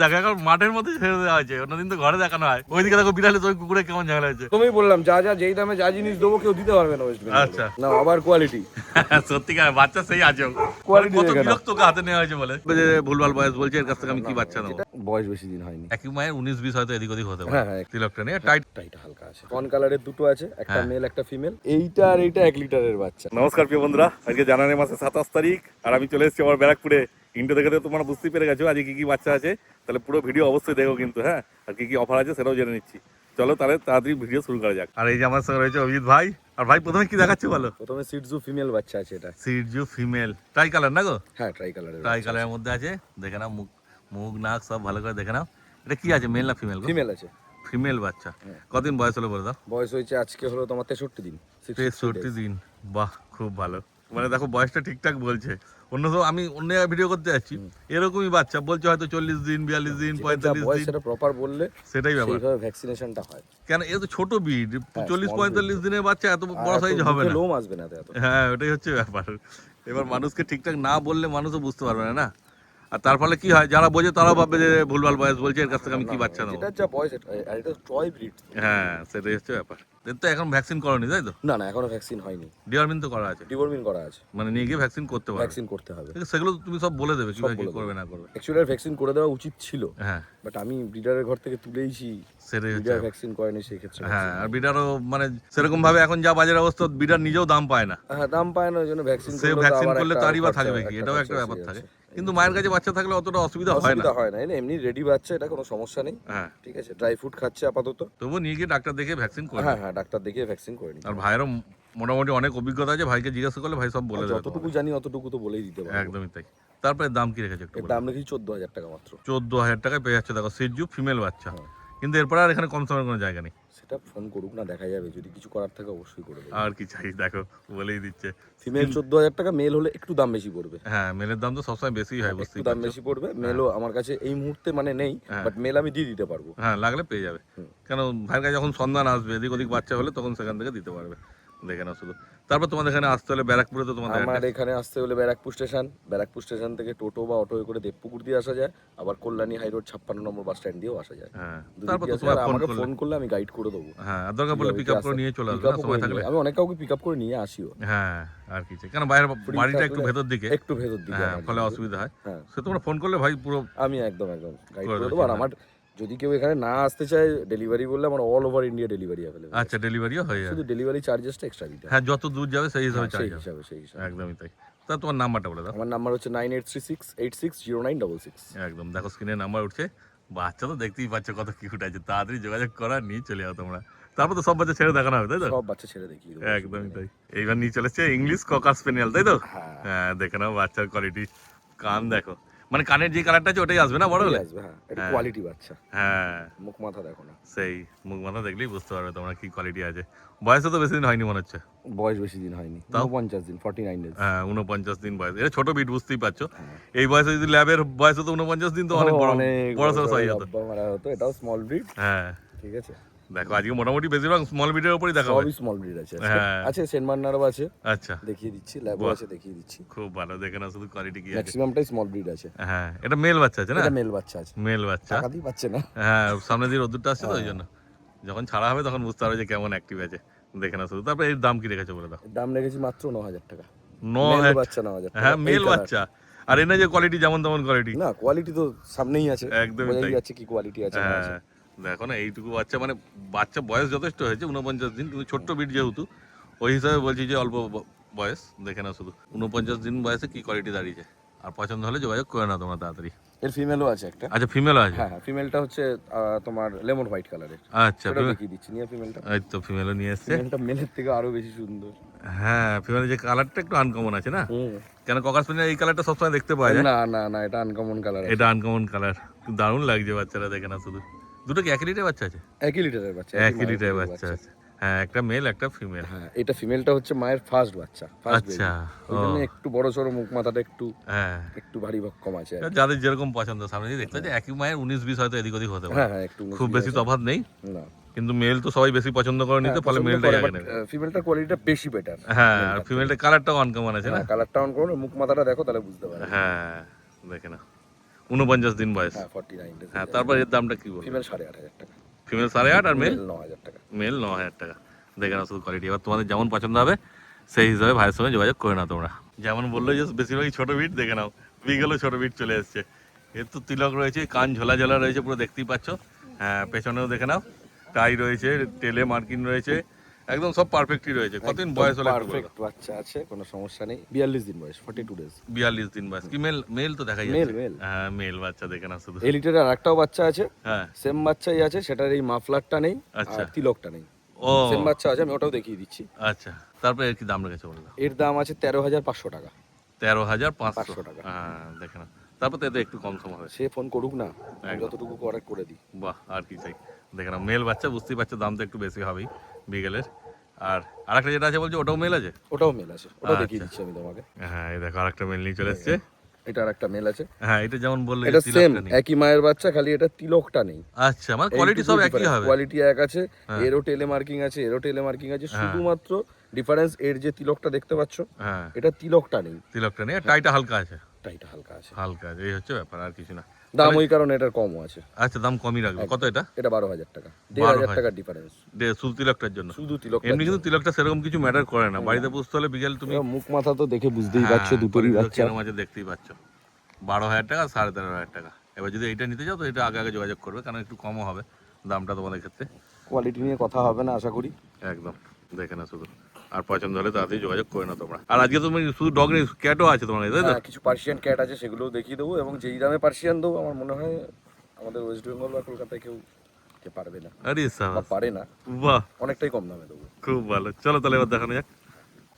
দেখো এখন মাঠের মধ্যে ছেড়ে দেওয়া হয়েছে, অন্যদিন তো ঘরে দেখানো হয়। ওইদিকে দেখো বিড়ালে তো কুকুরে কেমন ঝামেলা হয়েছে। তুমি বললাম যা যেই দামে যা জিনিস দেবো কেউ দিতে পারবে না ওয়েস্ট বেঙ্গলে। আচ্ছা না আবার কোয়ালিটি সত্যিকার বাচ্চা সেই আছে, কোয়ালিটি কত দেখে না। বিরক্ত হাতে নেওয়া হয়েছে বলে যে ভুলভাল বয়স বলছে, এর কাছ থেকে আমি কি বাচ্চা নেবো। বয়স বেশি দিন হয়নি, একই মায়ের 19-20 হয়তো এদিক ওদিক হতে পারে। হ্যাঁ তিলকটা নিয়ে টাইট টাইট হালকা আছে। কন কালারের দুটো আছে, একটা হ্যাঁ। মেল একটা ফিমেল। এইটা আর এইটা 1 লিটারের বাচ্চা। নমস্কার প্রিয় বন্ধুরা, আজকে জানুয়ারি মাসের 27 তারিখ আর আমি চলে এসেছি আমার ব্যারাকপুরে। ইন্টো দেখে তো তোমরা বুঝতেই পেরে গেছো আজকে কি কি বাচ্চা আছে। তাহলে পুরো ভিডিও অবশ্যই দেখো কিন্তু, হ্যাঁ, আর কি কি অফার আছে সেটাও জেনে নিচ্ছি। চলো তাহলে তাড়াতাড়ি ভিডিও শুরু করা যাক। আর এই যে আমার সঙ্গে রয়েছে অভিজিৎ ভাই। আর ভাই প্রথমে কি দেখাচ্ছে বলো? প্রথমে সিটজু ফিমেল বাচ্চা আছে এটা। সিটজু ফিমেল ট্রাই কালার না গো? হ্যাঁ ট্রাই কালারের। ট্রাই কালারের মধ্যে আছে, দেখে নাও মুখ মুখ নাক সব ভালো করে দেখে নাও। এটা কি আছে, মেল না ফিমেল? ফিমেল আছে। ফিমেল বাচ্চা। কতদিন বয়স হলো বলে দাও? বয়স হয়েছে আজকে হলো তোমার 63 দিন। 63 দিন, বাহ খুব ভালো। মানে দেখো বয়সটা ঠিকঠাক বলছে। অন্য তো আমি অন্য জায়গায় ভিডিও করতে যাচ্ছি, এরকমই বাচ্চা বলছে হয়তো 40 দিন 42 দিন 45 বয়স দিন, সেটা প্রপার বললে সেটাই ব্যাপার। সেইভাবে ভ্যাকসিনেশনটা হয়। কেন এ তো ছোট বিড, হ্যাঁ, 40-45 দিনের বাচ্চা এত বড় সাইজ হবে না। লোম আসবে না এত। হ্যাঁ ওটাই হচ্ছে ব্যাপার। এবার মানুষকে ঠিকঠাক না বললে মানুষও বুঝতে পারবে না, না? আর তার ফলে কি হয়, যারা বোঝে তারাও ভাববে যে ভুলভাল বয়স বলছে, এর কাছ থেকে আমি কি বাচ্চা নেবো। এটা যা বয়স আর এটা টয় ব্রিড। হ্যাঁ সেটাই হচ্ছে ব্যাপার। এর তো এখন ভ্যাকসিন করনি তাই তো? না এখনো ভ্যাকসিন হয়নি। ডিওয়ার্মিন তো করা আছে, ডিওর্মিন করা আছে, মানে নিয়ে গিয়ে ভ্যাকসিন করতে পারবে। ভ্যাকসিন করতে হবে। সেগুলো তুমি সব বলে দেবে কিভাবে কি করবে না করবে। অ্যাকচুয়ালি ভ্যাকসিন করে দেওয়া উচিত ছিল, হ্যাঁ বাট আমি ব্রিডারের ঘর থেকে তুলেইছি। সেটাই হচ্ছে ব্রিডার ব্যাপার। ভ্যাকসিন করেনি সেই ক্ষেত্রে। হ্যাঁ আর বিডারও মানে সেরকম ভাবে এখন যা বাজার অবস্থা, বিডার নিজেও দাম পায় না। হ্যাঁ দাম পায় না, ওই জন্য ভ্যাকসিন সে ভ্যাকসিন করলে তারই বা থাকবে কি, এটাও একটা ব্যাপার থাকে। কিন্তু মায়ের কাছে বাচ্চা থাকলে অতটা অসুবিধা হয় না। অসুবিধা হয় না, এমনি রেডি বাচ্চা, এটা কোনো সমস্যা নেই। হ্যাঁ ঠিক আছে, ড্রাই ফ্রুট খাচ্ছে আপাতত। তবুও নিয়ে গিয়ে ডাক্তার দেখে ভ্যাকসিন করে। হ্যাঁ ডাক্তার দেখিয়ে ভ্যাকসিন করে নি। আর ভাইয়েরও মোটামুটি অনেক অভিজ্ঞতা আছে, ভাইকে জিজ্ঞাসা করলে ভাই সব বলে দেবে। যতটুকু জানি অতটুকু তো বলেই দিতে পারবো। একদমই তাই। তারপরে দাম কি রেখেছে একটু এর দাম রেখেছি 14,000 টাকা মাত্র। 14,000 টাকায় পেয়ে যাচ্ছে দেখো সিটজু ফিমেল বাচ্চা। কিন্তু এরপর আর এখানে কম সময়ের কোনো জায়গা নেই। সেটা ফোন করুক না, দেখা যাবে, যদি কিছু করার থাকে অবশ্যই করে দেবো। আর কি চাই, দেখো বলেই দিচ্ছে। ফিমেল 14,000 টাকা, মেল হলে একটু দাম বেশি পড়বে। হ্যাঁ মেলের দাম তো সবসময় বেশি হয়, একটু বুঝতেই দাম পারছো। বেশি পড়বে। মেলও আমার কাছে এই মুহূর্তে মানে নেই, বাট মেল আমি দিয়ে দিতে পারবো। হ্যাঁ লাগলে পেয়ে যাবে। কেন ভাইয়ের কাছে যখন সন্ধান আসবে এদিক ওদিক বাচ্চা হলে তখন সেখান থেকে দিতে পারবে। দেখে নাও শুধু। তারপর তোমাদের এখানে আসতে হলে ব্যারাকপুরে তো তোমাদের আমার এখানে আসতে হলে ব্যারাকপুর স্টেশন থেকে টোটো বা অটোয় করে দেবপুকুর দিয়ে আসা যায়, আবার কল্যাণী হাই রোড 56 নম্বর বাস স্ট্যান্ড দিয়েও আসা যায়। হ্যাঁ দুদিক তারপর দিয়ে তো আসা তোমার যায়, ফোন আমাকে করলে। ফোন করলে আমি গাইড করে দেবো। হ্যাঁ আর দরকার পড়লে পিক আপ করে নিয়ে চলে আসবে না, সময় থাকলে। আমি অনেক কাউকে পিক আপ করে নিয়ে আসিও। হ্যাঁ আর কি চাই, কেন বাইরের বাড়িটা একটু ভেতর দিকে, একটু ভেতর দিকে, হ্যাঁ ফলে অসুবিধা হয়। হ্যাঁ সে তোমরা ফোন করলে ভাই পুরো আমি একদম গাইড করে করে দেবো, দেবো। আর আমার যদি কেউ এখানে না আসতে চায়, ডেলিভারি বললে আমার all over India delivery available. আচ্ছা ডেলিভারিও হয়ে যাবে। শুধু ডেলিভারি চার্জেসটা এক্সট্রা দিতে হবে। হ্যাঁ যত দূর যাবে সেই হিসাবে চার্জ সেই হবে। হিসাবে সেই হিসাবে। একদমই তাই। তা তোমার নাম্বারটা বলে দাও। আমার নাম্বার হচ্ছে 9836860966। একদম দেখো স্ক্রিনে নাম্বার উঠছে। বাচ্চা তো দেখতেই পাচ্ছ কত কিউট আছে, তাড়াতাড়ি যোগাযোগ করা, নিয়ে চলে যাও তোমরা। তারপর তো সব বাচ্চা ছেড়ে দেখানো হবে তাই তো? সব বাচ্চা ছেড়ে দেখি। একদমই তাই। এইবার নিয়ে চলেছে ইংলিশ ককার স্পেনিয়াল তাই তো? হ্যাঁ হ্যাঁ দেখে নাও বাচ্চার কোয়ালিটি। কান দেখো, মানে কানের যে কালারটা আছে ওটাই আসবে না বড় হলে? আসবে। হ্যাঁ এটা কোয়ালিটি বাচ্চা। হ্যাঁ মুখ মাথা দেখো না। সেই মুখ মাথা দেখলেই বুঝতে পারবে তোমরা কি কোয়ালিটি আছে। বয়সে তো বেশি দিন হয়নি মনে হচ্ছে। বয়স বেশি দিন হয়নি, 49 দিন, 49 ডেজ। হ্যাঁ 49 দিন বয়স। এটা ছোট বিট, বুঝতেই পারছো। এই বয়সে যদি ল্যাবের বয়সে তো 49 দিন, তো অনেক বড় বড় সড় সাইজ হতো। এটাও স্মল ব্রিড। হ্যাঁ ঠিক আছে, দেখো আজকে মোটামুটি বেশিরভাগ স্মল ব্রিডের উপরই দেখা হবে। সবই স্মল ব্রিড আছে। হ্যাঁ আছে সেন্ট বার্নারও আছে, আচ্ছা দেখিয়ে দিচ্ছি। ল্যাবও আছে, দেখিয়ে দিচ্ছি। খুব ভালো। দেখে না শুধু কোয়ালিটি কি আছে। ম্যাক্সিমামটাই স্মল ব্রিড আছে। হ্যাঁ এটা মেল বাচ্চা আছে না? এটা মেল বাচ্চা আছে। মেল বাচ্চা। টাকা দিয়ে পাচ্ছে না। হ্যাঁ সামনে দিয়ে রোদ্দুরটা আসছে তো ওই জন্য। যখন ছাড়া হবে তখন বুঝতে পারবে যে কেমন অ্যাক্টিভ আছে। দেখে না শুধু। তারপর এর দাম কি রেখেছো বলে দাও। দাম রেখেছি মাত্র 9,000 টাকা। 9,000 বাচ্চা 9,000 টাকা। হ্যাঁ মেল বাচ্চা। আর এনে যে কোয়ালিটি যেমন তেমন কোয়ালিটি। না কোয়ালিটি তো সামনেই আছে, একদমই বোঝাই তাই। যাচ্ছে কি কোয়ালিটি আছে না আছে। হ্যাঁ দেখো না এইটুকু বাচ্চা, মানে বাচ্চা বয়স যথেষ্ট হয়েছে 49 দিন, কিন্তু ছোট্ট বিট যেহেতু ওই হিসাবে বলছি যে অল্প বয়স। দেখে না শুধু 49 দিন বয়সে কি কোয়ালিটি দাঁড়িয়েছে। আর পছন্দ হলে যোগাযোগ করে নাও তোমরা তাড়াতাড়ি। এর ফিমেলও আছে একটা। আচ্ছা ফিমেলও আছে? হ্যাঁ ফিমেলটা হচ্ছে তোমার লেমন হোয়াইট কালারের। আচ্ছা সেটা দেখিয়ে দিচ্ছি, নিয়ে ফিমেলটা। এই তো ফিমেলও নিয়ে এসছে। ফিমেলটা মেলের থেকে আরো বেশি সুন্দর। হ্যাঁ ফিমেলের যে কালারটা একটু আনকমন আছে না? কেন ককার স্পেনিয়াল এই কালারটা সবসময় দেখতে পাওয়া যায়? না এটা আনকমন কালার। এটা আনকমন কালার, দারুণ লাগছে বাচ্চারা। দেখে না শুধু। দুটো কি একই লিটার বাচ্চা আছে? 1 লিটারের বাচ্চা। একই লিটার বাচ্চা আছে। হ্যাঁ একটা মেল একটা ফিমেল। হ্যাঁ এটা ফিমেলটা হচ্ছে মায়ের ফার্স্ট বাচ্চা, ফার্স্ট বেবি। আচ্ছা ওই জন্য একটু বড় সরো, মুখ মাথাটা একটু হ্যাঁ একটু ভারী ভক্কম আছে। যাদের যেরকম পছন্দ। সামনে দিয়ে দেখতে পাচ্ছি একই মায়ের 19-20 হয়তো এদিক ওদিক হতে পারে। হ্যাঁ একটু খুব বেশি তফাৎ নেই। না কিন্তু মেল তো সবাই বেশি পছন্দ করে নিতে, ফলে মেলটাই আগে নেবে। ফিমেলটার কোয়ালিটিটা বেশি বেটার। হ্যাঁ আর ফিমেলটার কালারটাও আনকমন আছে না? কালারটা অন করো, মুখ মাথাটা দেখো তাহলে বুঝতে পারবে। হ্যাঁ দেখে না 49 দিন বয়স। হ্যাঁ 49 ডেজ। হ্যাঁ, তারপর এর দামটা কি বলবো? ফিমেল 8,500 টাকা, ফিমেল 8.5 আর মেল? 9,000 টাকা। মেল 9,000 টাকা। দেখে নাও শুধু কোয়ালিটি, এবার তোমাদের যেমন পছন্দ হবে সেই হিসাবে ভাইয়ের সঙ্গে যোগাযোগ করে নাও তোমরা। যেমন বললো যে বেশিরভাগই ছোট বিট, দেখে নাও বিগেলও ছোট বিট চলে এসছে। এর তো তিলক রয়েছে, কান ঝোলা ঝোলা রয়েছে পুরো, দেখতেই পাচ্ছ। হ্যাঁ, পেছনেও দেখে নাও টাই রয়েছে, টেলে মার্কিন রয়েছে, একদম সব পারফেক্টই রয়েছে। কতদিন বয়স হলে একটু বলো? পারফেক্ট বাচ্চা আছে, কোনো সমস্যা নেই। 42 দিন বয়স, 42 ডেজ। 42 দিন বয়স। কি মেল? মেল তো দেখাই মেল যাচ্ছে। মেল। হ্যাঁ, মেল বাচ্চা, দেখে নাও শুধু। এই লিটারের আরেকটাও বাচ্চা আছে, হ্যাঁ, সেম বাচ্চাই আছে, সেটার এই মাফলারটা নেই আচ্ছা। আর তিলকটা নেই। ও সেম বাচ্চা আছে, আমি ওটাও দেখিয়ে দিচ্ছি। আচ্ছা, তারপরে এর কি দাম রেখেছে বললো? এর দাম আছে 13,500 টাকা। 13,500 টাকা। হ্যাঁ, দেখে নাও। তারপর তো এতে একটু কম সম হবে। সে ফোন করুক না, আমি একদম। যতটুকু করার করে দিই। বাহ, আর কি চাই। দেখে নাও মেল বাচ্চা, বুঝতেই পারছো দাম তো একটু বেশি হবেই বিগেলের। আর আরেকটা যেটা আছে বলছো, ওটাও মেল আছে? ওটাও মেল আছে, ওটাও দেখিয়ে আচ্ছা। দিচ্ছি আমি তোমাকে। হ্যাঁ, এই দেখো আরেকটা মেল নিয়ে চলে এসছে। এটা আরেকটা মেল আছে, হ্যাঁ, এটা যেমন বললে এটা যে সেম তিলকটা নেই। একই মায়ের বাচ্চা, খালি এটা তিলকটা নেই। আচ্ছা, মানে কোয়ালিটি সব একই হবে? কোয়ালিটি এক আছে, হ্যাঁ। এরও টেলে মার্কিং আছে, এরও টেলে মার্কিং আছে, হ্যাঁ। শুধুমাত্র ডিফারেন্স এর যে তিলকটা দেখতে পাচ্ছ, হ্যাঁ, এটা তিলকটা নেই, তিলকটা নেই, আর টাইটা হালকা আছে। টাইটা হালকা আছে। হালকা আছে, এই হচ্ছে ব্যাপার, আর কিছু না। দাম ওই কারণে এটার কমও আছে। আচ্ছা, দাম কমই রাখবে। কত এটা? এটা 12,000 টাকা, 1,500 টাকার ডিফারেন্স শুধু তিলকটার জন্য? শুধু তিলকটা। এমনি কিন্তু তিলকটা সেরকম কিছু ম্যাটার করে না, বাড়িতে পুষতে হলে বিকেল তুমি মুখ মাথা তো দেখে বুঝতেই হ্যাঁ, পারছো দুটোরই quality তো বাচ্চা। কিরম আছে দেখতেই পাচ্ছ। 12,000 টাকা, 13,500 টাকা। এবার যদি এইটা নিতে চাও তো এটা আগে আগে যোগাযোগ করবে, কারণ একটু কমও হবে দামটা তোমাদের ক্ষেত্রে। কোয়ালিটি নিয়ে কথা হবে না আশা করি। একদম, দেখে না শুধু। আর পছন্দ হলে তাড়াতাড়ি যোগাযোগ করে না তোমরা। আর আজকে তুমি শুধু ডগ নেই, ক্যাটও আছে তোমার, তাই তো? হ্যাঁ, কিছু পার্সিয়ান ক্যাট আছে, সেগুলোও দেখিয়ে দেবো। এবং যেই দামে পার্সিয়ান দেবো, আমার মনে হয় আমাদের ওয়েস্ট বেঙ্গল বা কলকাতায় কেউ পারবে না, আরে বা সাবাস, পারে না, বাহ, অনেকটাই কম দামে দেবো। খুব ভালো। চলো তাহলে এবার দেখানো যাক।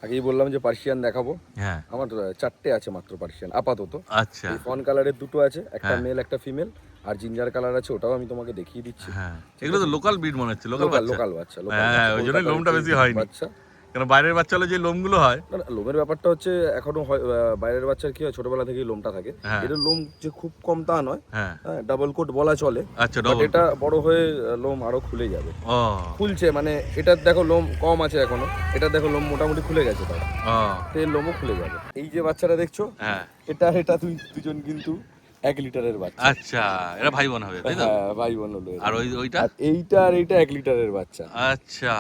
আগেই বললাম যে পার্সিয়ান দেখাবো, হ্যাঁ, আমার 4টে আছে মাত্র পার্সিয়ান আপাতত। আচ্ছা, এই ফন কালারের দুটো আছে, একটা হ্যাঁ। মেল একটা ফিমেল, আর জিঞ্জার কালার আছে, ওটাও আমি তোমাকে দেখিয়ে দিচ্ছি। হ্যাঁ, এগুলো তো লোকাল ব্রিড মনে হচ্ছে, লোকাল বাচ্চা। লোকাল বাচ্চা, হ্যাঁ, ওই জন্যই লোমটা বেশি হয়নি। বাচ্চা। কেন বাইরের বাচ্চা হলে যে লোমগুলো হয়, না না, লোমের ব্যাপারটা হচ্ছে এখনো বাইরের বাচ্চার কি হয়, ছোটবেলা থেকেই লোমটা থাকে। হ্যাঁ। এর লোম যে খুব কম তা নয়, হ্যাঁ, হ্যাঁ, ডাবল কোট বলা চলে। আচ্ছা, But ডবল। এটা বড় হয়ে লোম আরো খুলে যাবে, ও খুলছে, মানে এটার দেখো লোম কম আছে এখনো, এটার দেখো লোম মোটামুটি খুলে গেছে, তাও ও, তো এর লোমও খুলে যাবে। এই যে বাচ্চাটা দেখছো, হ্যাঁ, এটা দুজন কিন্তু 1 লিটারের বাচ্চা। আচ্ছা, এরা ভাই বোন হবে তাই তো? হ্যাঁ, ভাই বোন হলো এরা। আর ওইটা? আর এইটা আর এইটা 1 লিটারের বাচ্চা, আচ্ছা,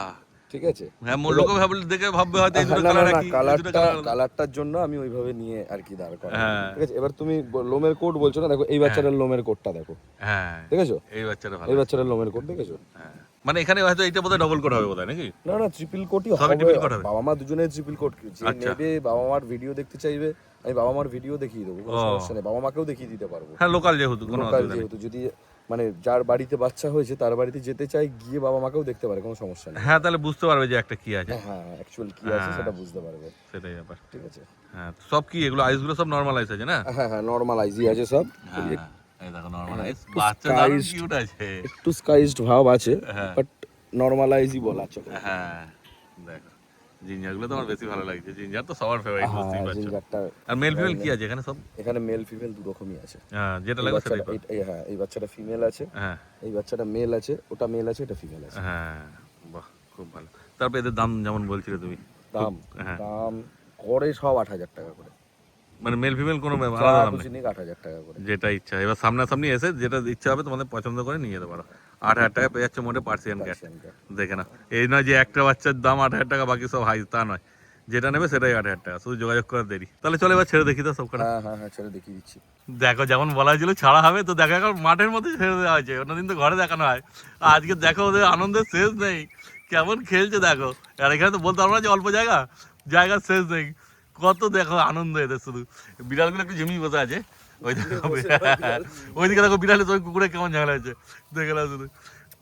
ঠিক আছে। হ্যাঁ, মোর লোকে ভাবলে দেখে ভাববে হয়তো এই দুটো না, কালার না, একই, এই দুটো কালার আলাদা। কালারটার জন্য আমি ওইভাবে নিয়ে আর কি দাঁড় করা, হ্যাঁ। ঠিক আছে। এবার তুমি লোমের কোট বলছো না, দেখো এই বাচ্চাটার লোমের কোটটা দেখো, হ্যাঁ, দেখেছো? এই বাচ্চাটা ভালো। এই বাচ্চাটার লোমের কোট দেখেছো? হ্যাঁ, মানে এখানে হয়তো এইটা বোধহয় ডবল কোড হবে বোধহয়, নাকি? না না, ট্রিপল কোটই সবই হবে। triple coat হবে? বাবা মা দুজনের ট্রিপল কোট, যে আচ্ছা। নেবে, বাবা মার ভিডিও দেখতে চাইবে, আমি বাবা মার ভিডিও দেখিয়ে দেবো, কোনো ও। সমস্যা নেই। বাবা মাকেও দেখিয়ে দিতে পারবো। হ্যাঁ, লোকাল যেহেতু কোনো লোকাল অসুবিধা নেই। যেহেতু, যদি মানে যার বাড়িতে বাচ্চা হয়েছে তার বাড়িতে যেতে চাই, গিয়ে বাবা মাকেও দেখতে পারে, কোনো সমস্যা নেই। হ্যাঁ, তাহলে বুঝতে পারবে যে একটা কি আছে। হ্যাঁ, অ্যাকচুয়ালি কি আছে সেটা বুঝতে পারবে, সেটাই ব্যাপার। ঠিক আছে। হ্যাঁ, সব কি এগুলো আইসগুলো সব নর্মাল আইস আছে না? হ্যাঁ হ্যাঁ, নর্মাল আইজি আছে সব। হ্যাঁ, এই দেখো নর্মাল আইস, একটু বাচ্চা দারুণ spiced। কিউট আছে। একটু স্কাইজড ভাব আছে, হ্যাঁ। বাট নর্মাল আইজি বলা চলে। হ্যাঁ, দেখো জিঞ্জারগুলো তো আমার বেশি ভালো লাগছে, জিঞ্জার তো সবার ফেভারিট, বুঝতেই হ্যাঁ, পারছো। জিঞ্জারটা। আর মেল ফিমেল কি আছে এখানে সব? এখানে মেল ফিমেল দু রকমই আছে। হ্যাঁ, যেটা এই লাগবে সেটাই বাচ্চাটা পাবে। হ্যাঁ, এই বাচ্চাটা ফিমেল আছে, হ্যাঁ, এই বাচ্চাটা মেল আছে, ওটা মেল আছে, এটা ফিমেল আছে। হ্যাঁ, বাহ, খুব ভালো। তারপর এদের দাম যেমন বলছিলে তুমি? দাম হ্যাঁ, দাম করে সব 8,000 টাকা করে, মানে মেল ফিমেল কোনো যা আলাদা দাম খুশি নেই? নিক 8,000 টাকা করে। যেটা ইচ্ছা, এবার সামনাসামনি এসে যেটা ইচ্ছা হবে তোমাদের পছন্দ করে নিয়ে যেতে পারো। 8,000 টাকা পেয়ে যাচ্ছে মোটে পার্সিয়ান ক্যাট। Persian cat। দেখে না, এই নয় যে একটা বাচ্চার দাম 8,000 টাকা, বাকি সব হাই, তা নয়। যেটা নেবে সেটাই 8,000 টাকা, শুধু যোগাযোগ করার দেরি। তাহলে চলো এবার ছেড়ে দেখি তো সব কটা। হ্যাঁ হ্যাঁ হ্যাঁ, ছেড়ে দেখিয়ে দিচ্ছি। দেখো যেমন বলা হয়েছিল ছাড়া হবে, তো দেখো এখন মাঠের মধ্যে ছেড়ে দেওয়া হয়েছে, অন্যদিন তো ঘরে দেখানো হয়। আর আজকে দেখো ওদের আনন্দের শেষ নেই, কেমন খেলছে দেখো। আর এখানে তো বলতে পারবো না যে অল্প জায়গার শেষ নেই, কত দেখো আনন্দ এদের শুধু। বিড়ালগুলো একটু ঝিমিয়ে বসে আছে, ওই দেখো ওইদিকে দেখো বিড়ালের ওই কুকুরে কেমন ঝামেলা হচ্ছে, দেখে না শুধু।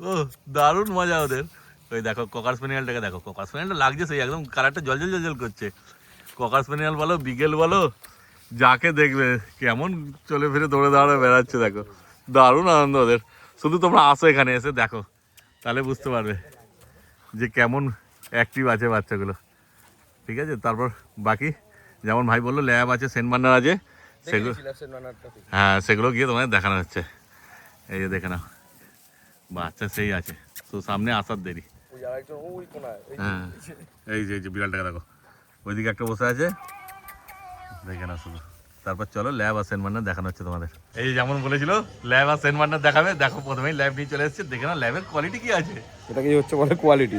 ও দারুণ মজা ওদের। ওই দেখো ককার স্পেনিয়ালটাকে দেখো, ককার স্পেনিয়ালটা লাগছে সেই একদম কালারটা জল করছে। ককার স্পেনিয়াল বলো, বিগেল বলো, যাকে দেখবে কেমন চলে ফিরে দৌড়ে দাঁড়ে বেড়াচ্ছে দেখো, দারুণ আনন্দ ওদের। শুধু তোমরা আসো এখানে এসে দেখো, তাহলে বুঝতে পারবে যে কেমন অ্যাক্টিভ আছে বাচ্চাগুলো, ঠিক আছে। তারপর বাকি যেমন ভাই বললো ল্যাব আছে, সেন্ট বার্নার আছে, সেগুলো হ্যাঁ সেগুলো গিয়ে তোমাদের দেখানো হচ্ছে। এই যে দেখে নাও বাচ্চা সেই আছে, তো সামনে আসার দেরি। হ্যাঁ, এই যে বিড়ালটাকে দেখো, ওইদিকে একটা বসে আছে, দেখে না শুধু তারপর চলো ল্যাব আর সেন্ট বার্নার দেখানো হচ্ছে তোমাদের। এই যেমন বলেছিল ল্যাব আর সেন্ট বার্নার দেখাবে, দেখো প্রথমেই ল্যাব নিয়ে চলে এসেছে, দেখে না ল্যাবের কোয়ালিটি কি আছে। এটাকেই হচ্ছে বলে কোয়ালিটি।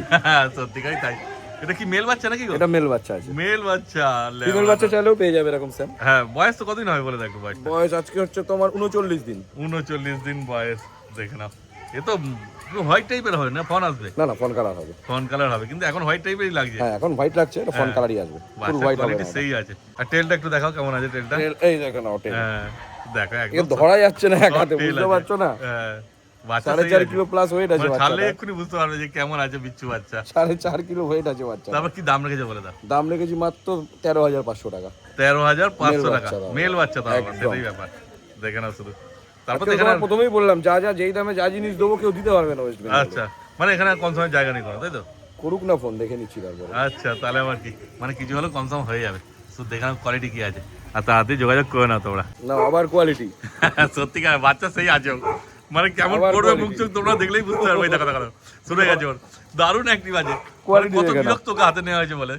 সত্যিকারই তাই। এটা কি মেল বাচ্চা নাকি গো? এটা মেল বাচ্চা আছে। মেল বাচ্চা, ফিমেল বাচ্চা চাইলেও পেয়ে যাবে এরকম সেম। হ্যাঁ, বয়স তো কতদিন হবে বলে দেখো বয়স। বয়স আজকে হচ্ছে তোমার 39 দিন। 39 দিন বয়স, দেখে নাও। এ তো হোয়াইট টাইপের হবে না, ফন আসবে? না ফন কালার হবে। ফন কালার হবে, কিন্তু এখন হোয়াইট টাইপেরই লাগছে। হ্যাঁ এখন হোয়াইট লাগছে, এটা ফন কালারই আসবে, ফুল হোয়াইট হবে। কোয়ালিটি সেই আছে। আর টেলটা একটু দেখাও কেমন আছে টেলটা। এই দেখো না ওটা। হ্যাঁ দেখো এটা একদম ধরা যাচ্ছে না একাতে, বুঝতে পারছো না? হ্যাঁ, বাচ্চা 4.5 কিলো প্লাস ওয়েট আছে মানে ছাড়লে বাচ্চাটা। এক্ষুনি বুঝতে পারবে যে কেমন আছে বিচ্ছু বাচ্চা। 4.5 কিলো ওয়েট আছে বাচ্চা। তারপর কি দাম রেখেছে বলে দাও? দাম রেখেছি মাত্র 13,500 টাকা। 13,500 টাকা বাচ্চা দাও। মেল বাচ্চা, তাও একদম। সেটাই ব্যাপার। দেখে নাও শুধু। তারপর আজকে দেখে তোমার নাও। প্রথমেই বললাম যা যেই দামে যা জিনিস দেবো কেউ দিতে পারবে না ওয়েস্ট বেঙ্গলে। আচ্ছা, মানে এখানে আর কম সময় জায়গা নেই কোনো, তাই তো? করুক না ফোন, দেখে নিচ্ছি তারপরে। আচ্ছা, তাহলে আবার কি, মানে কিছু হলে কম সম হয়ে যাবে। শুধু দেখে নাও কোয়ালিটি কি আছে, আর তাড়াতাড়ি যোগাযোগ করে নাও তোমরা। না আবার কোয়ালিটি। সত্যিকার বাচ্চা সেই আছে, মানে কেমন আবার করবে quality। মুখ চোখ তোমরা দেখলেই বুঝতে পারবে। এই দেখো দেখো দেখো, শুনে গেছে ওর, দারুণ অ্যাক্টিভ আছে। Quality কত দেখে নাও। বিরক্ত ওকে হাতে নেওয়া হয়েছে বলে।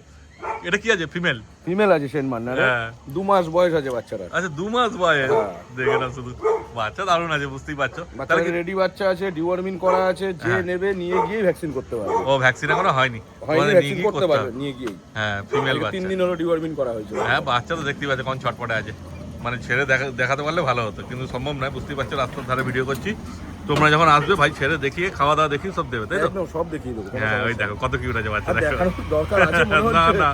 এটা কি আছে, ফিমেল? ফিমেল আছে সেন মান্নার। হ্যাঁ। 2 মাস বয়স আছে বাচ্চাটার। আচ্ছা, 2 মাস বয়স। হ্যাঁ। দেখে নাও শুধু, বাচ্চা দারুণ আছে, বুঝতেই পারছো। তাহলে বাচ্চাটার কি রেডি বাচ্চা আছে, ডিওয়ার্মিং করা আছে, যে হ্যাঁ। নেবে নিয়ে গিয়ে ভ্যাকসিন করতে পারবে। ও ভ্যাকসিন এখনো হয়নি? হয়নি, তোমাদের ভ্যাকসিন নিয়ে গিয়ে করতে পারবে হবে। নিয়ে গিয়ে। হ্যাঁ, ফিমেল 3 বাচ্চা। দিন হলো ডিওয়ার্মিং করা হয়েছে। হ্যাঁ, বাচ্চা তো দেখতেই পাচ্ছে কোন ছটপটে আছে, মানে ছেড়ে দেখাতে পারলে ভালো হতো, কিন্তু সম্ভব নয়। বুঝতেই পারছো, রাস্তার ধারে ভিডিও করছি। তোমরা যখন আসবে ভাই, ছেড়ে দেখিয়ে খাওয়া দাওয়া দেখিয়ে সব দেবে, তাই তো? একদম সব দেখিয়ে দেবো। হ্যাঁ, ওই দেখো কত কিউট আছে বাচ্চা, আর দেখো। দেখানোর দরকার আছে মনে না হচ্ছে? না,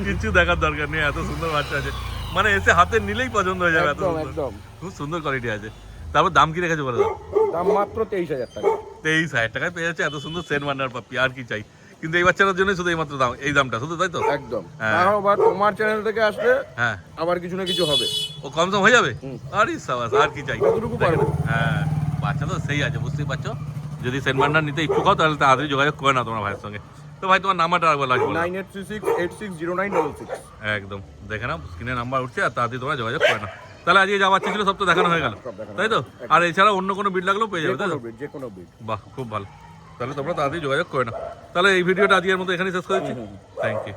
কিছু দেখার দরকার নেই, এত সুন্দর বাচ্চা আছে, মানে এসে হাতে নিলেই পছন্দ হয়ে যাবে। এত একদম সুন্দর, একদম। খুব সুন্দর কোয়ালিটি আছে। তারপর দাম কি রেখেছে বলে দাও? দাম মাত্র 23,000 টাকা। 23,000 টাকায় পেয়ে যাচ্ছে এত সুন্দর সেন্ট বার্নার পাপ্পি, আর কি চাই। কিন্তু এই বাচ্চাটার জন্য শুধু এই মাত্র দাম, এই দামটা শুধু, তাই তো? একদম। হ্যাঁ। তাও আবার তোমার চ্যানেল থেকে আসলে হ্যাঁ, আবার কিছু না কিছু হবে। ও কম সম হয়ে যাবে। হুম। আরে সাবাস, আর কি চাই। যতটুকু পারবো। হ্যাঁ, বাচ্চা তো সেই আছে, বুঝতেই পারছো। যদি সেন্ট বার্নার নিতে ইচ্ছুক হও তাহলে তাড়াতাড়ি যোগাযোগ করে নাও তোমার ভাইয়ের সঙ্গে। তো ভাই তোমার নাম্বারটা একবার লাগবে। 9836860966। একদম, দেখে নাও স্ক্রিনে নাম্বার উঠছে, আর তাড়াতাড়ি তোমরা যোগাযোগ করে নাও। তাহলে আজকে যা বাচ্চা ছিল সব তো দেখানো হয়ে গেল, সব দেখানো তাই তো? আর এছাড়া অন্য কোনো বিট লাগলেও পেয়ে যাবে, তাই তো? যে কোনো বিট। বাহ, খুব ভালো। তাহলে তোমরা তাড়াতাড়ি যোগাযোগ করে নাও। তাহলে এই ভিডিওটা আজকের মতো এখানেই শেষ করে দিচ্ছি। Thank you.